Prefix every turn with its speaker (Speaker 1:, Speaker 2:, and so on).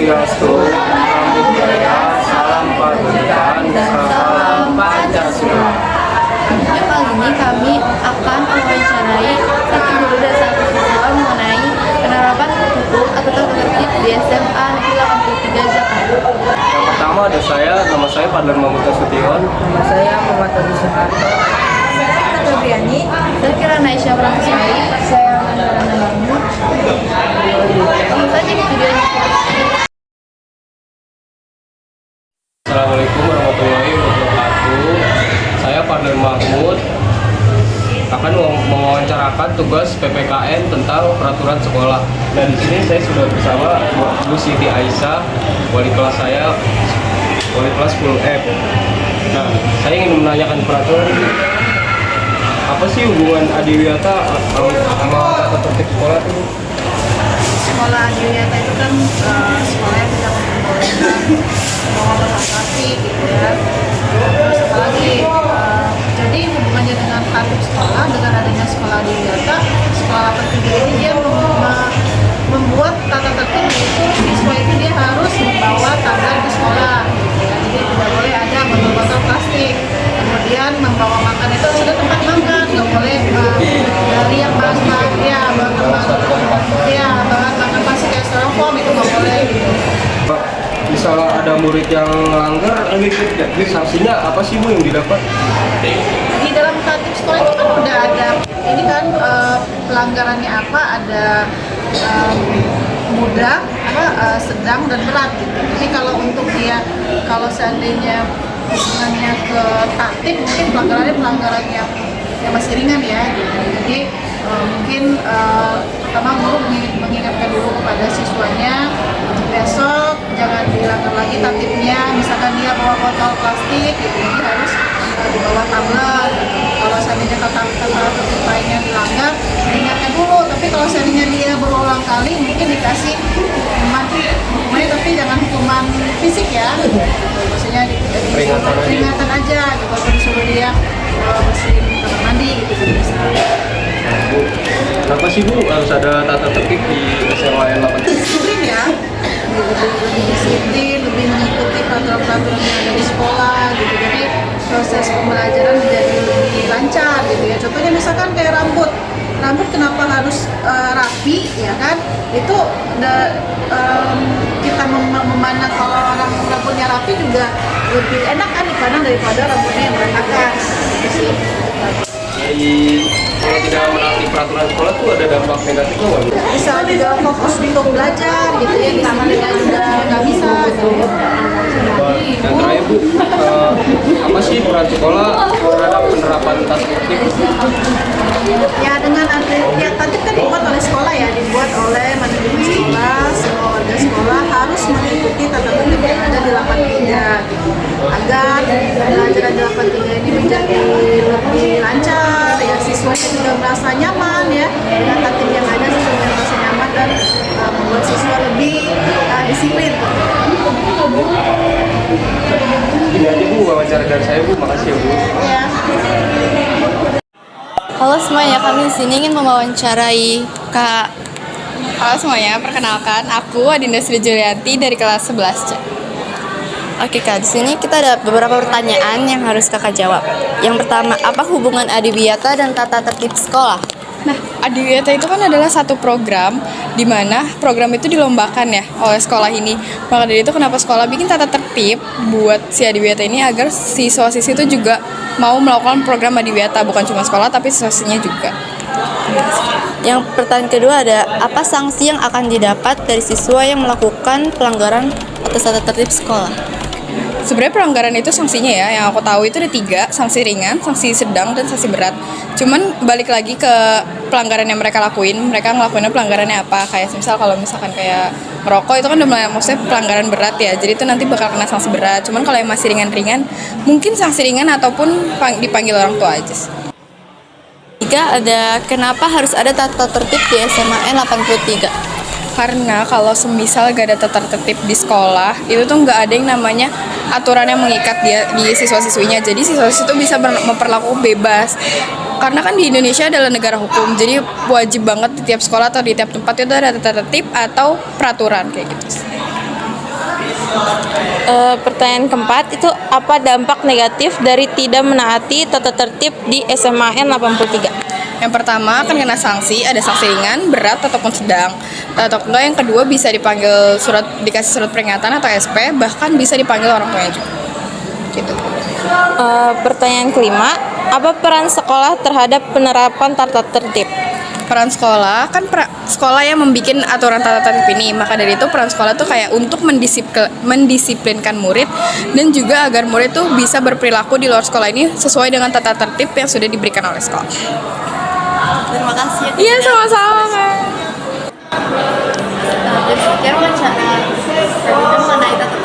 Speaker 1: Swastiastu, Namo Buddhaya, Salam Kebajikan, Salam Pancasila.
Speaker 2: Kali ini kami akan mewawancarai satu guru dan satu siswa mengenai penerapan hukum atau tata tertib di SMA Negeri 83 Jakarta.
Speaker 1: Yang pertama ada saya, nama saya Fadlan Mahmud Nasution.
Speaker 3: Nama saya Muhammad Adi Soeharto.
Speaker 2: Saya Febriani. Saya Kirana Aisyah Prameswari.
Speaker 3: Saya Mandala Mahmud.
Speaker 2: Langsung saja ke videonya.
Speaker 1: Assalamualaikum warahmatullahi wabarakatuh. Saya Fadlan Mahmud akan mewawancarakan tugas PPKN tentang peraturan sekolah. Dan di sini saya sudah bersama Bu Siti Aisyah, wali kelas saya, wali kelas 10F. Nah, saya ingin menanyakan peraturan ini. Apa sih hubungan adiwiyata sama tata tertib sekolah itu?
Speaker 2: Sekolah Adiwiyata itu kan sekolah yang tidak memperbolehkan membawa pornografi gitu ya. Terus apalagi jadi hubungannya dengan tertib sekolah, dengan adanya sekolah Adiwiyata, sekolah ketiga ini dia membuat tata tertib, itu siswa itu dia harus membawa tablet ke sekolah gitu ya. Jadi tidak boleh ada botol-botol plastik. Kemudian membawa makan itu sudah tempat makan, nggak boleh dari yang bahan ya bahan makan plastik kayak styrofoam itu nggak boleh gitu.
Speaker 1: Misalnya ada murid yang melanggar, sanksinya apa sih Bu yang didapat?
Speaker 2: Di dalam tertib sekolah itu kan udah ada ini kan pelanggarannya apa, ada mudah, sedang dan berat gitu. Jadi kalau untuk dia, kalau seandainya hubungannya ke tertib, mungkin pelanggaran yang masih ringan ya gitu. Jadi mungkin pertama guru mengingatkan dulu kepada siswanya untuk besok jangan dilanggar lagi tertibnya. Misalkan dia bawa botol plastik gitu, jadi harus dibawa tumbler gitu. Kalau seandainya tertib lainnya dilanggar, diingatkan dulu. Tapi kalau seandainya dia berulang kali, mungkin dikasih hukumannya, tapi jangan hukuman fisik ya. Maksudnya peringatan aja gitu. Kalau disuruh dia bersihin kamar mandi gitu bisa.
Speaker 1: Bu, kenapa sih Bu harus ada tata tertib di SMA yang 8?
Speaker 2: Disiplin ya, lebih disiplin, lebih mengikuti peraturan-peraturan yang ada di sekolah gitu. Jadi proses pembelajaran menjadi lebih lancar gitu ya. Contohnya misalkan kayak rambut kenapa harus rapi ya kan? Itu kita memandang kalau orang rambutnya rapi juga lebih enak kan dipandang daripada rambutnya yang berantakan gitu sih.
Speaker 1: Kalau tidak menaati peraturan sekolah tuh ada dampak negatifnya nggak?
Speaker 2: Bisa juga fokus untuk belajar gitu ya, bisa dengan juga nggak bisa gitu.
Speaker 1: Dan terakhir Bu, apa sih peran sekolah terhadap penerapan tata tertib?
Speaker 2: Ya dengan ya tadi kan dibuat oleh sekolah ya, dibuat oleh manajemen sekolah, semua warga sekolah harus mengikuti tata tertib yang ada di 83 gitu, agar pelajaran di 83 ini menjadi lebih lancar ya, siswanya juga merasa nyaman ya dengan tertib yang ada, siswanya merasa nyaman dan membuat siswa lebih disiplin.
Speaker 1: Ini aja Bu wawancara dari saya Bu, makasih ya Bu.
Speaker 2: Ya.
Speaker 4: Halo semuanya, kami di sini ingin mewawancarai Kak.
Speaker 5: Halo semuanya, perkenalkan aku Adinda Sri Julianti dari kelas 11C.
Speaker 4: Oke Kak, di sini kita ada beberapa pertanyaan yang harus Kakak jawab. Yang pertama, apa hubungan adiwiyata dan tata tertib sekolah?
Speaker 5: Nah, Adiwiyata itu kan adalah satu program di mana program itu dilombakan ya oleh sekolah ini. Maka dari itu kenapa sekolah bikin tata tertib buat si Adiwiyata ini agar siswa-siswi itu juga mau melakukan program Adiwiyata, bukan cuma sekolah tapi siswanya juga.
Speaker 4: Yang pertanyaan kedua ada, apa sanksi yang akan didapat dari siswa yang melakukan pelanggaran atas tata tertib sekolah?
Speaker 5: Sebenarnya pelanggaran itu sanksinya ya, yang aku tahu itu ada 3, sanksi ringan, sanksi sedang, dan sanksi berat. Cuman balik lagi ke pelanggaran yang mereka lakuin, mereka ngelakuinnya pelanggarannya apa. Kayak misal kalau misalkan kayak merokok itu kan udah maksudnya pelanggaran berat ya, jadi itu nanti bakal kena sanksi berat. Cuman kalau yang masih ringan-ringan, mungkin sanksi ringan ataupun dipanggil orang tua aja sih.
Speaker 4: Tiga ada, kenapa harus ada tata tertib di SMA 83?
Speaker 5: Karena kalau semisal gak ada tata tertib di sekolah, itu tuh nggak ada yang namanya aturan yang mengikat dia di siswa-siswinya. Jadi siswa-siswi itu bisa memperlakukan bebas. Karena kan di Indonesia adalah negara hukum, jadi wajib banget di tiap sekolah atau di tiap tempat itu ada tata tertib atau peraturan kayak gitu.
Speaker 6: Pertanyaan keempat itu apa dampak negatif dari tidak menaati tata tertib di SMAN 83?
Speaker 5: Yang pertama akan kena sanksi, ada sanksi ringan, berat ataupun sedang. Atau enggak yang kedua bisa dipanggil dikasih surat peringatan atau SP, bahkan bisa dipanggil orang tuanya juga. Gitu.
Speaker 6: Pertanyaan kelima, apa peran sekolah terhadap penerapan tata tertib?
Speaker 5: Peran sekolah kan sekolah yang membuat aturan tata tertib ini, maka dari itu peran sekolah tuh kayak untuk mendisiplinkan murid dan juga agar murid tuh bisa berperilaku di luar sekolah ini sesuai dengan tata tertib yang sudah diberikan oleh sekolah.
Speaker 4: Terima kasih.
Speaker 5: Iya, sama-sama.
Speaker 4: Jadi sekian wawancara mengenai tata